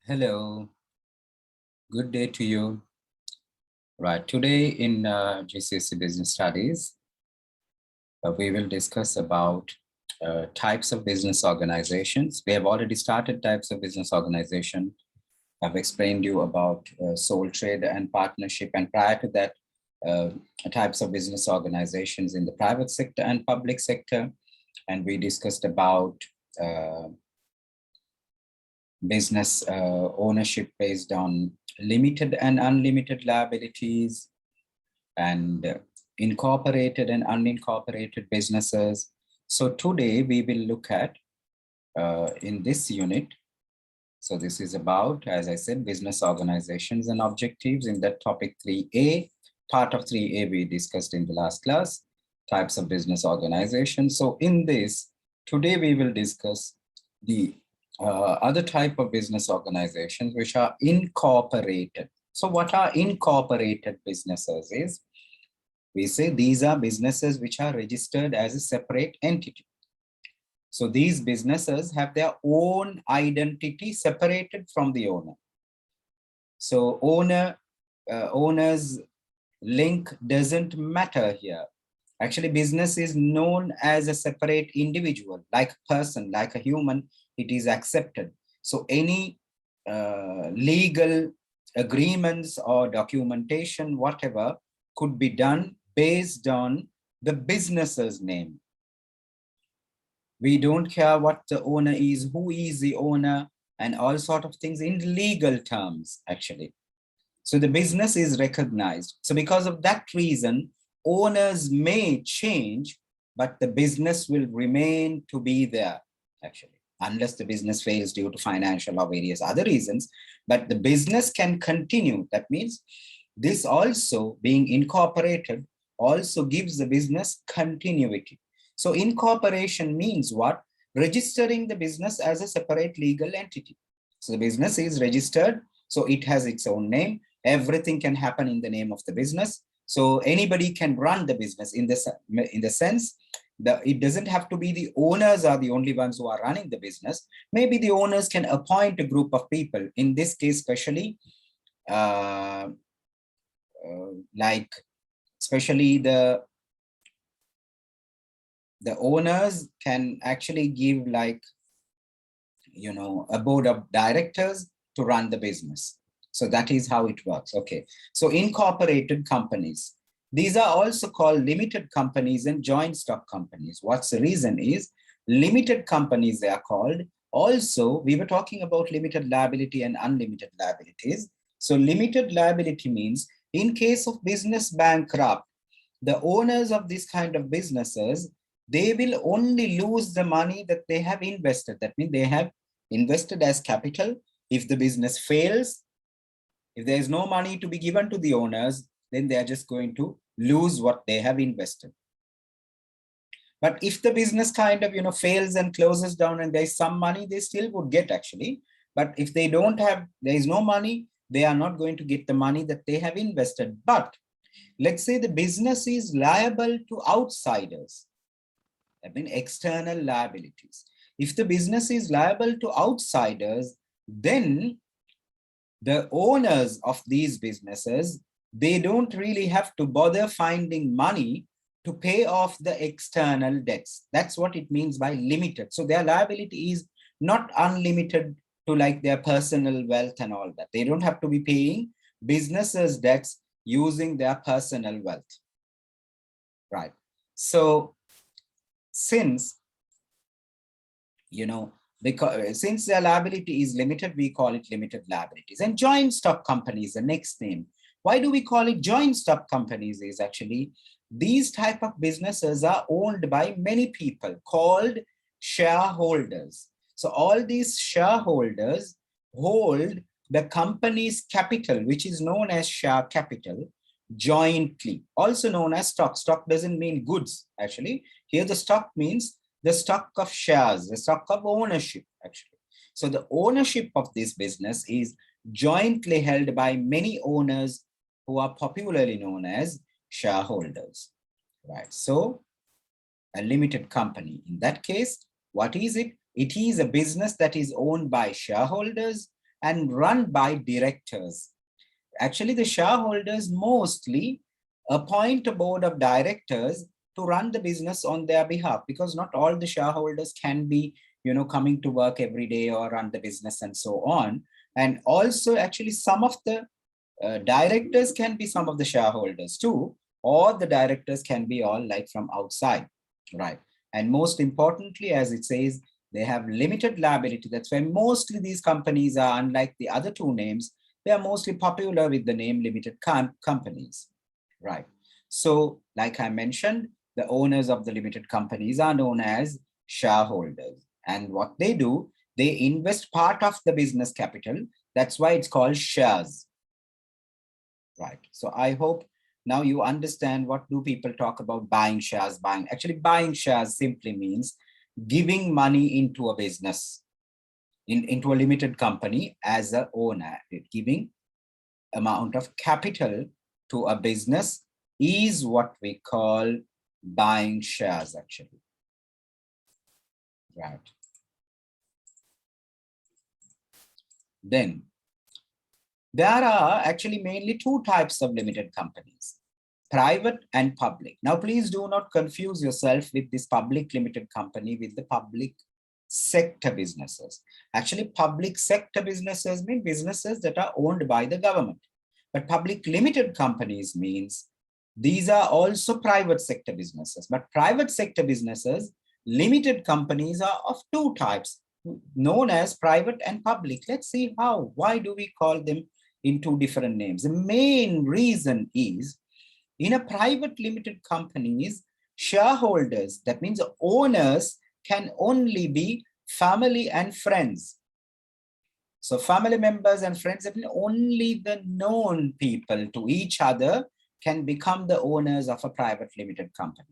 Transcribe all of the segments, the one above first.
Hello, good day to you. Right, today in GCSE Business Studies, we will discuss about types of business organizations. We have already started types of business organization. I've explained you about sole trade and partnership, and prior to that, uh, types of business organizations in the private sector and public sector. And we discussed about business ownership based on limited and unlimited liabilities, and incorporated and unincorporated businesses. So today we will look at in this unit. So this is about, as I said, business organizations and objectives. In that topic 3A, part of 3A we discussed in the last class, types of business organizations. So in this, today we will discuss the other type of business organizations which are incorporated. So what are incorporated businesses is, we say these are businesses which are registered as a separate entity. So these businesses have their own identity separated from the owner. So owner's link doesn't matter here. Actually, business is known as a separate individual, like a person, like a human, it is accepted. So any legal agreements or documentation, whatever, could be done based on the business's name. We don't care what the owner is, who is the owner, and all sort of things in legal terms, actually. So the business is recognized. So because of that reason, owners may change, but the business will remain to be there, actually, unless the business fails due to financial or various other reasons. But the business can continue. That means this also being incorporated also gives the business continuity. So incorporation means what? Registering the business as a separate legal entity. So the business is registered, so it has its own name. Everything can happen in the name of the business. So anybody can run the business in the sense that it doesn't have to be the owners are the only ones who are running the business. Maybe the owners can appoint a group of people. In this case, especially, like especially the owners can actually give, like, you know, a board of directors to run the business. So that is how it works. Okay. So incorporated companies, these are also called limited companies and joint stock companies. What's the reason is, limited companies they are called. Also, we were talking about limited liability and unlimited liabilities. So limited liability means in case of business bankrupt, the owners of this kind of businesses, they will only lose the money that they have invested. That means they have invested as capital. If the business fails, if there is no money to be given to the owners, then they are just going to lose what they have invested. But if the business kind of, you know, fails and closes down and there's some money, they still would get, actually. But if they don't have, there is no money, they are not going to get the money that they have invested. But let's say the business is liable to outsiders. I mean, external liabilities. If the business is liable to outsiders, then the owners of these businesses, they don't really have to bother finding money to pay off the external debts. That's what it means by limited. So their liability is not unlimited to like their personal wealth and all that. They don't have to be paying businesses' debts using their personal wealth, right? So since, you know, because since their liability is limited, we call it limited liabilities. And joint stock companies, the next name. Why do we call it joint stock companies? Is actually these type of businesses are owned by many people called shareholders. So all these shareholders hold the company's capital, which is known as share capital, jointly, also known as stock. Stock doesn't mean goods, actually. Here the stock means the stock of shares, the stock of ownership, actually. So the ownership of this business is jointly held by many owners who are popularly known as shareholders, right? So a limited company, in that case, what is it? It is a business that is owned by shareholders and run by directors. Actually, the shareholders mostly appoint a board of directors to run the business on their behalf, because not all the shareholders can be, coming to work every day or run the business and so on. And also, actually, some of the directors can be some of the shareholders too, or the directors can be all like from outside, right? And most importantly, as it says, they have limited liability. That's why mostly these companies are, unlike the other two names, they are mostly popular with the name limited companies, right? So like I mentioned, the owners of the limited companies are known as shareholders. And what they do, they invest part of the business capital. That's why it's called shares, right? So I hope now you understand what do people talk about buying shares. Actually, buying shares simply means giving money into a business, into a limited company as an owner. Giving amount of capital to a business is what we call buying shares, actually, right? Then there are actually mainly two types of limited companies, private and public. Now, please do not confuse yourself with this public limited company with the public sector businesses. Actually, public sector businesses mean businesses that are owned by the government. But public limited companies means these are also private sector businesses. But private sector businesses, limited companies are of two types, known as private and public. Let's see how. Why do we call them in two different names? The main reason is, in a private limited companies, shareholders, that means owners, can only be family and friends. So family members and friends, only the known people to each other can become the owners of a private limited company.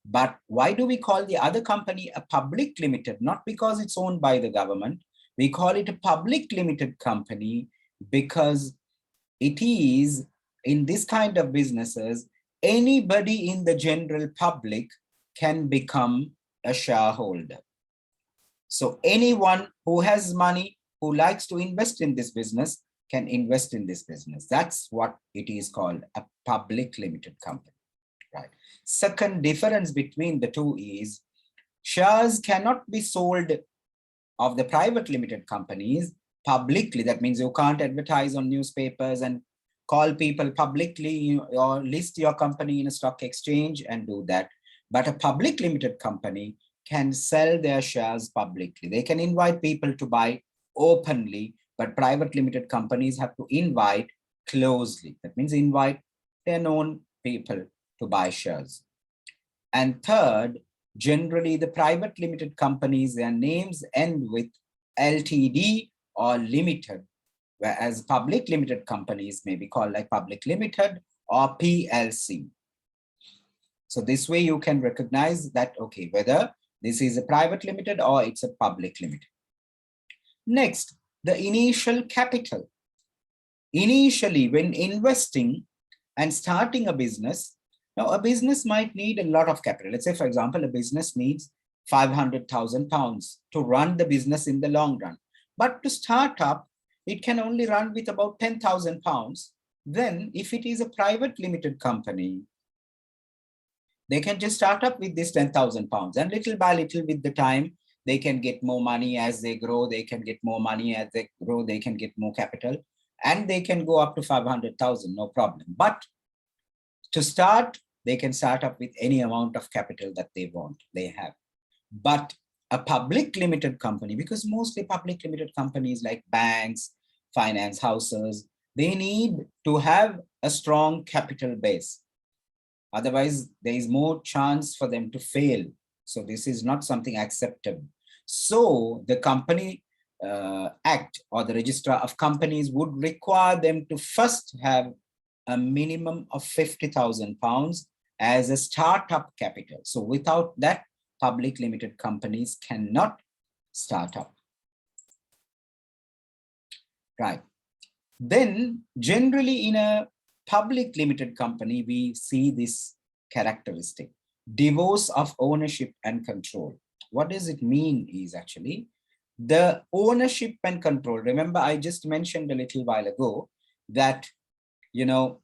But why do we call the other company a public limited? Not because it's owned by the government. We call it a public limited company because it is, in this kind of businesses, anybody in the general public can become a shareholder. So anyone who has money, who likes to invest in this business, can invest in this business. That's what it is called, a public limited company, right? Second difference between the two is shares cannot be sold of the private limited companies publicly. That means you can't advertise on newspapers and call people publicly or list your company in a stock exchange and do that. But a public limited company can sell their shares publicly. They can invite people to buy openly, but private limited companies have to invite closely. That means invite their known people to buy shares. And third, generally the private limited companies, their names end with LTD or limited, whereas public limited companies may be called like public limited or PLC. So this way you can recognize that, okay, whether this is a private limited or it's a public limited. Next, the initial capital. Initially, when investing and starting a business, now a business might need a lot of capital. Let's say, for example, a business needs 500,000 pounds to run the business in the long run. But to start up, it can only run with about 10,000 pounds. Then if it is a private limited company, they can just start up with this 10,000 pounds, and little by little with the time, they can get more money as they grow. They can get more money as they grow. They can get more capital, and they can go up to 500,000, no problem. But to start, they can start up with any amount of capital that they want, they have. But a public limited company, because mostly public limited companies like banks, finance houses, they need to have a strong capital base. Otherwise, there is more chance for them to fail. So this is not something acceptable. So the Company Act or the Registrar of Companies would require them to first have a minimum of 50,000 pounds as a startup capital. So without that, public limited companies cannot start up. Right. Then generally in a public limited company, we see this characteristic: divorce of ownership and control. What does it mean is actually The ownership and control. Remember, I just mentioned a little while ago that, you know,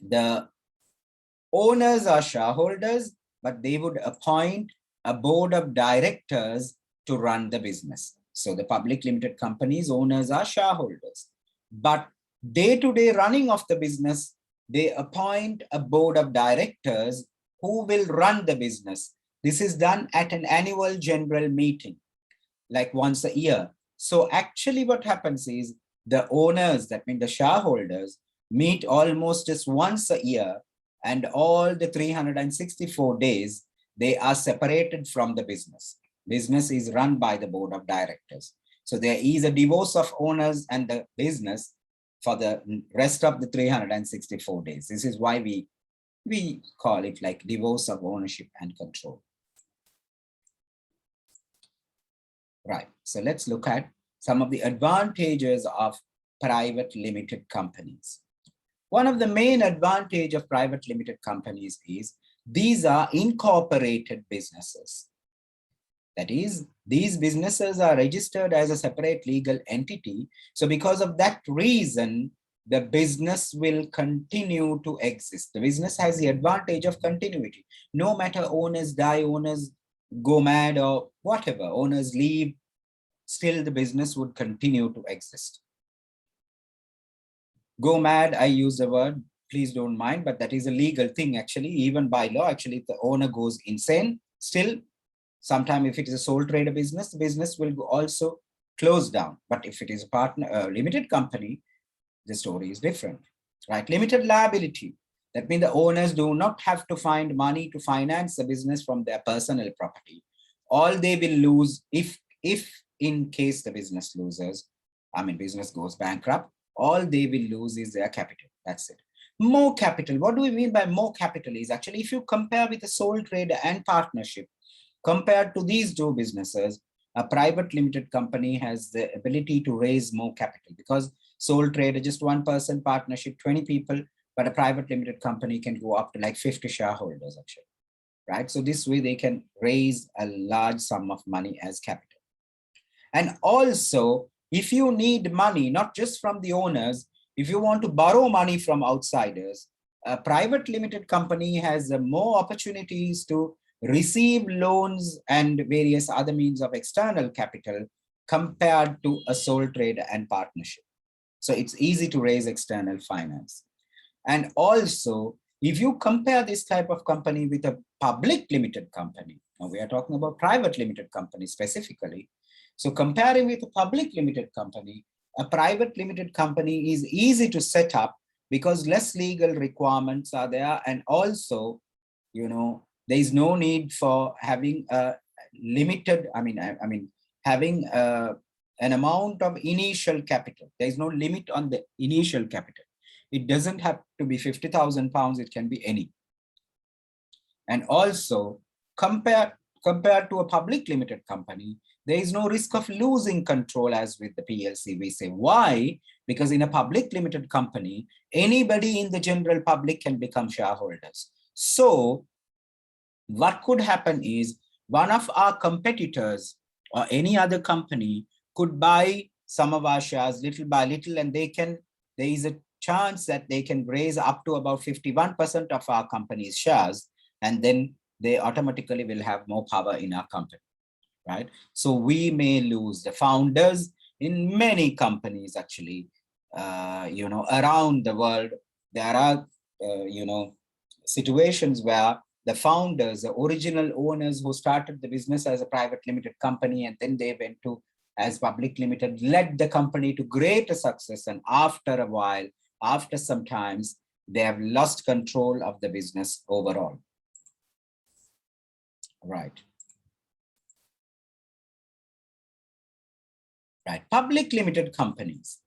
the owners are shareholders, but they would appoint a board of directors to run the business. So the public limited companies owners are shareholders, but day-to-day running of the business, they appoint a board of directors who will run the business. This is done at an annual general meeting, like once a year. So actually what happens is the owners, that means the shareholders, meet almost just once a year, and all the 364 days, they are separated from the business. Business is run by the board of directors. So there is a divorce of owners and the business for the rest of the 364 days. This is why we call it like divorce of ownership and control. Right, so let's look at some of the advantages of private limited companies. One of the main advantage of private limited companies is these are incorporated businesses. That is, these businesses are registered as a separate legal entity. So because of that reason, the business will continue to exist. The business has the advantage of continuity. No matter owners die, owners go mad, or whatever, owners leave, still the business would continue to exist. Go mad, I use the word, please don't mind, but that is a legal thing actually, even by law. Actually, if the owner goes insane, still, sometime if it is a sole trader business, the business will also close down. But if it is a partner, limited company, the story is different, right? Limited liability. That means the owners do not have to find money to finance the business from their personal property. All they will lose if in case the business loses, I mean, business goes bankrupt, all they will lose is their capital. That's it. More capital. What do we mean by more capital is actually, if you compare with a sole trader and partnership, compared to these two businesses, a private limited company has the ability to raise more capital, because sole trader, just one person, partnership, 20 people, but a private limited company can go up to like 50 shareholders actually, right? So this way they can raise a large sum of money as capital. And also, if you need money, not just from the owners, if you want to borrow money from outsiders, a private limited company has more opportunities to receive loans and various other means of external capital compared to a sole trader and partnership. So it's easy to raise external finance. And also, if you compare this type of company with a public limited company, now we are talking about private limited company specifically. So comparing with a public limited company, a private limited company is easy to set up because less legal requirements are there. And also, you know, there is no need for having a limited, having an amount of initial capital. There is no limit on the initial capital. It doesn't have to be 50,000 pounds, it can be any. And also, compared to a public limited company, there is no risk of losing control as with the PLC. We say, why? Because in a public limited company, anybody in the general public can become shareholders. So what could happen is one of our competitors or any other company could buy some of our shares little by little, and there is a chance that they can raise up to about 51% of our company's shares, and then they automatically will have more power in our company, right? So we may lose the founders in many companies actually, around the world. There are, situations where the founders, the original owners who started the business as a private limited company, and then they went to as public limited, led the company to greater success. And after a while, after some times, they have lost control of the business overall. Right. Right. Public limited companies.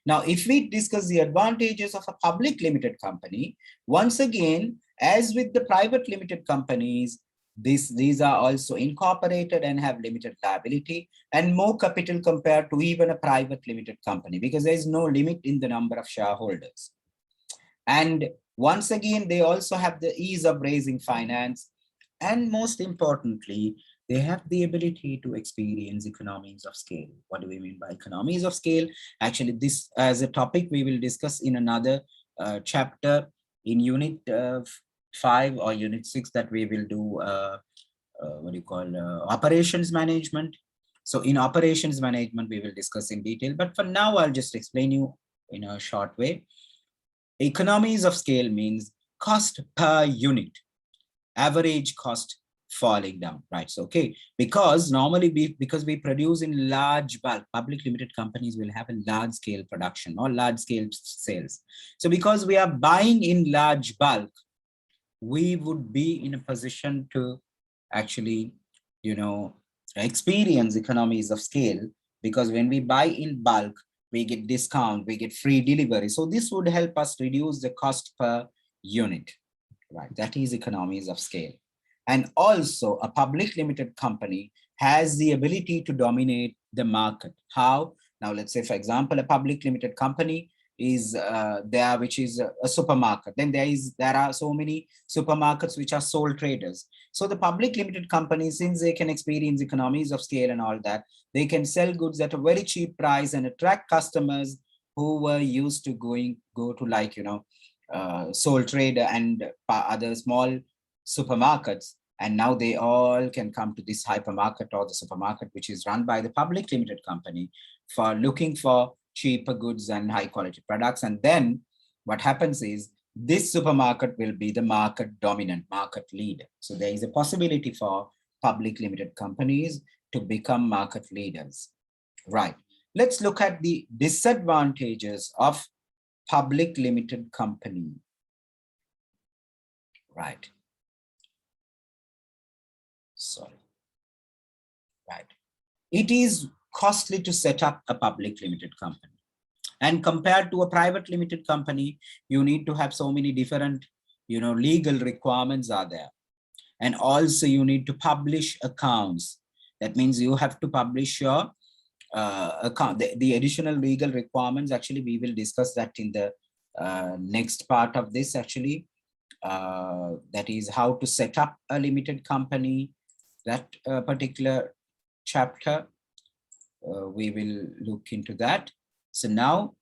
Now, if we discuss the advantages of a public limited company, once again, as with the private limited companies, these are also incorporated and have limited liability and more capital compared to even a private limited company, because there is no limit in the number of shareholders. And once again, they also have the ease of raising finance. And most importantly, they have the ability to experience economies of scale. What do we mean by economies of scale? Actually, this as a topic we will discuss in another chapter in unit 5 or unit 6, that we will do what do you call operations management. So in operations management, we will discuss in detail, but for now, I'll just explain you in a short way. Economies of scale means cost per unit, average cost falling down, right? So, okay, because normally because we produce in large bulk, public limited companies will have a large scale production or large scale sales. So because we are buying in large bulk, we would be in a position to actually, experience economies of scale, because when we buy in bulk, we get discount, we get free delivery. So this would help us reduce the cost per unit, right? That is economies of scale. And also a public limited company has the ability to dominate the market. How? Now, let's say, for example, a public limited company is there, which is a supermarket. Then there are so many supermarkets which are sole traders. So the public limited companies, since they can experience economies of scale and all that, they can sell goods at a very cheap price and attract customers who were used to go to, like, sole trader and other small supermarkets, and now they all can come to this hypermarket or the supermarket which is run by the public limited company for looking for cheaper goods and high quality products. And then what happens is this supermarket will be the market dominant, market leader. So there is a possibility for public limited companies to become market leaders, right? Let's look at the disadvantages of public limited company, right? Sorry, right. It is costly to set up a public limited company. And compared to a private limited company, you need to have so many different, legal requirements are there. And also you need to publish accounts. That means you have to publish your account. The additional legal requirements, actually, we will discuss that in the next part of this, actually. That is how to set up a limited company. That particular chapter, we will look into that. So now,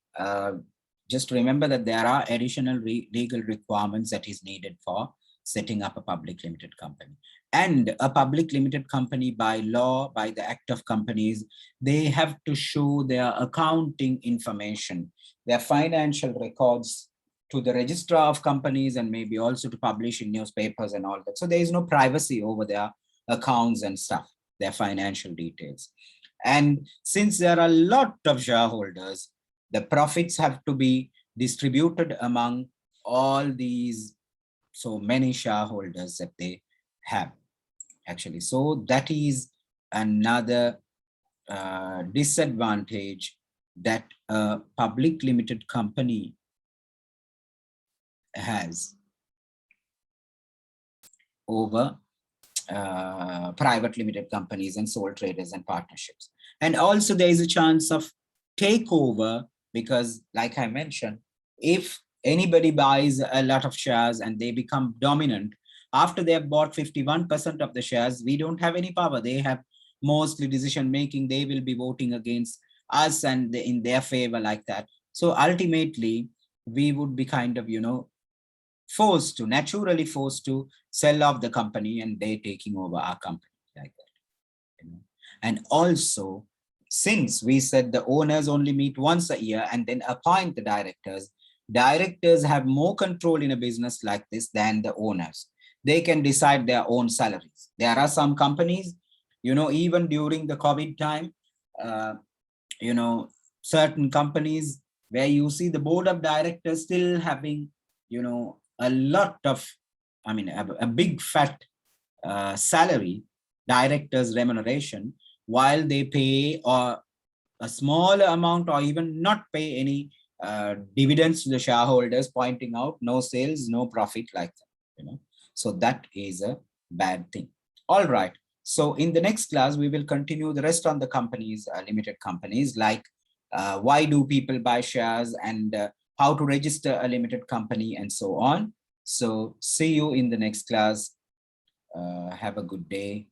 just remember that there are additional legal requirements that is needed for setting up a public limited company. And a public limited company, by law, by the Act of Companies, they have to show their accounting information, their financial records to the registrar of companies, and maybe also to publish in newspapers and all that. So there is no privacy over their accounts and stuff, their financial details. And since there are a lot of shareholders, the profits have to be distributed among all these so many shareholders that they have, actually. So that is another disadvantage that a public limited company has over private limited companies and sole traders and partnerships. And also there is a chance of takeover, because like I mentioned, if anybody buys a lot of shares and they become dominant, after they have bought 51% of the shares, we don't have any power. They have mostly decision making. They will be voting against us and in their favor, like that. So ultimately, we would be kind of, naturally forced to sell off the company, and they taking over our company, like that. And also, since we said the owners only meet once a year and then appoint the directors, directors have more control in a business like this than the owners. They can decide their own salaries. There are some companies, even during the COVID time, certain companies where you see the board of directors still having, a lot of, a big fat salary, directors remuneration, while they pay or a small amount or even not pay any dividends to the shareholders, pointing out no sales, no profit, like that, So that is a bad thing. All right. So in the next class, we will continue the rest on the companies, limited companies, like why do people buy shares, and how to register a limited company, and so on. So see you in the next class. Have a good day.